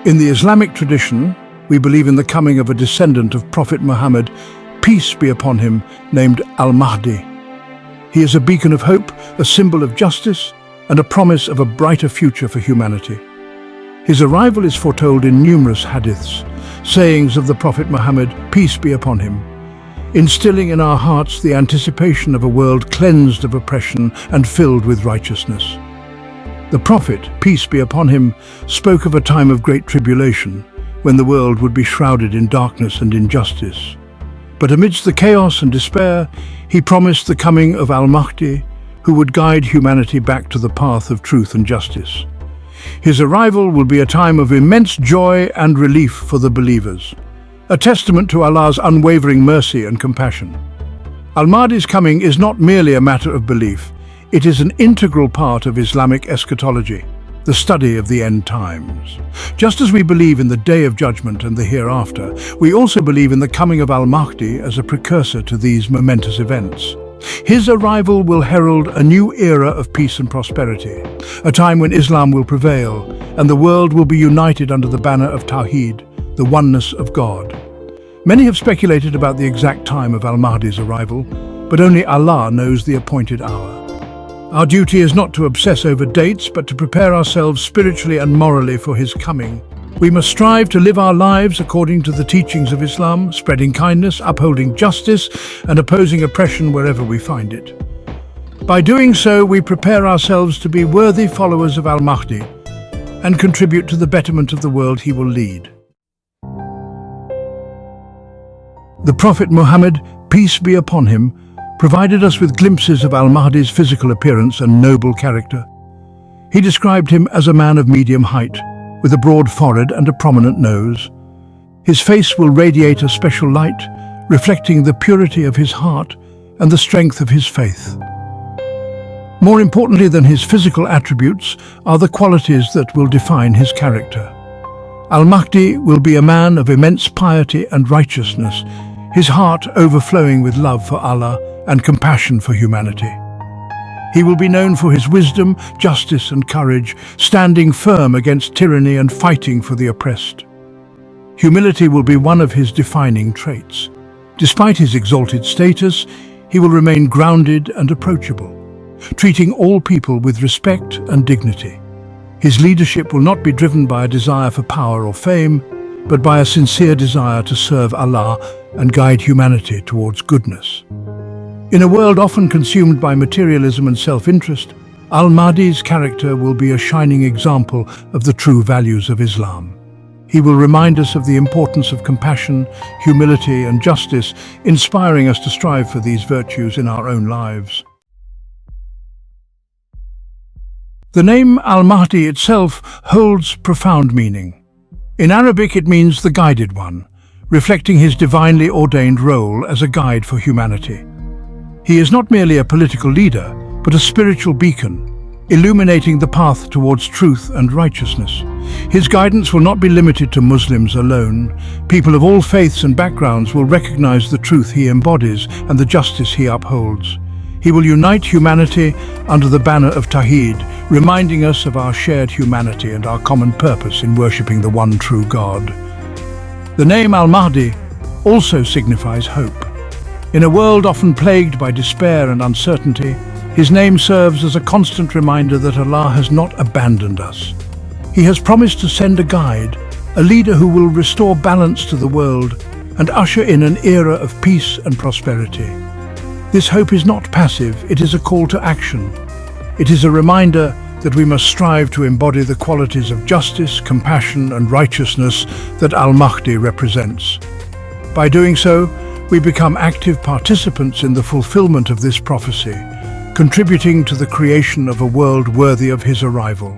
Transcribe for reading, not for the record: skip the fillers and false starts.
In the Islamic tradition, we believe in the coming of a descendant of Prophet Muhammad, peace be upon him, named al-Mahdi. He is a beacon of hope, a symbol of justice, and a promise of a brighter future for humanity. His arrival is foretold in numerous hadiths, sayings of the Prophet Muhammad, peace be upon him, instilling in our hearts the anticipation of a world cleansed of oppression and filled with righteousness. The Prophet, peace be upon him, spoke of a time of great tribulation, when the world would be shrouded in darkness and injustice. But amidst the chaos and despair, he promised the coming of al-Mahdi, who would guide humanity back to the path of truth and justice. His arrival will be a time of immense joy and relief for the believers, a testament to Allah's unwavering mercy and compassion. Al-Mahdi's coming is not merely a matter of belief, it is an integral part of Islamic eschatology, the study of the end times. Just as we believe in the Day of Judgment and the hereafter, we also believe in the coming of al-Mahdi as a precursor to these momentous events. His arrival will herald a new era of peace and prosperity, a time when Islam will prevail and the world will be united under the banner of Tawheed, the oneness of God. Many have speculated about the exact time of al-Mahdi's arrival, but only Allah knows the appointed hour. Our duty is not to obsess over dates, but to prepare ourselves spiritually and morally for his coming. We must strive to live our lives according to the teachings of Islam, spreading kindness, upholding justice, and opposing oppression wherever we find it. By doing so, we prepare ourselves to be worthy followers of al-Mahdi and contribute to the betterment of the world he will lead. The Prophet Muhammad, peace be upon him, provided us with glimpses of al-Mahdi's physical appearance and noble character. He described him as a man of medium height, with a broad forehead and a prominent nose. His face will radiate a special light, reflecting the purity of his heart and the strength of his faith. More importantly than his physical attributes are the qualities that will define his character. Al-Mahdi will be a man of immense piety and righteousness, his heart overflowing with love for Allah and compassion for humanity. He will be known for his wisdom, justice and courage, standing firm against tyranny and fighting for the oppressed. Humility will be one of his defining traits. Despite his exalted status, he will remain grounded and approachable, treating all people with respect and dignity. His leadership will not be driven by a desire for power or fame, but by a sincere desire to serve Allah and guide humanity towards goodness. In a world often consumed by materialism and self-interest, al-Mahdi's character will be a shining example of the true values of Islam. He will remind us of the importance of compassion, humility and justice, inspiring us to strive for these virtues in our own lives. The name al-Mahdi itself holds profound meaning. In Arabic it means the guided one, reflecting his divinely ordained role as a guide for humanity. He is not merely a political leader, but a spiritual beacon, illuminating the path towards truth and righteousness. His guidance will not be limited to Muslims alone. People of all faiths and backgrounds will recognize the truth he embodies and the justice he upholds. He will unite humanity under the banner of Tawheed, reminding us of our shared humanity and our common purpose in worshipping the one true God. The name al-Mahdi also signifies hope. In a world often plagued by despair and uncertainty, his name serves as a constant reminder that Allah has not abandoned us. He has promised to send a guide, a leader who will restore balance to the world and usher in an era of peace and prosperity. This hope is not passive, it is a call to action. It is a reminder that we must strive to embody the qualities of justice, compassion and righteousness that al-Mahdi represents. By doing so, we become active participants in the fulfillment of this prophecy, contributing to the creation of a world worthy of his arrival.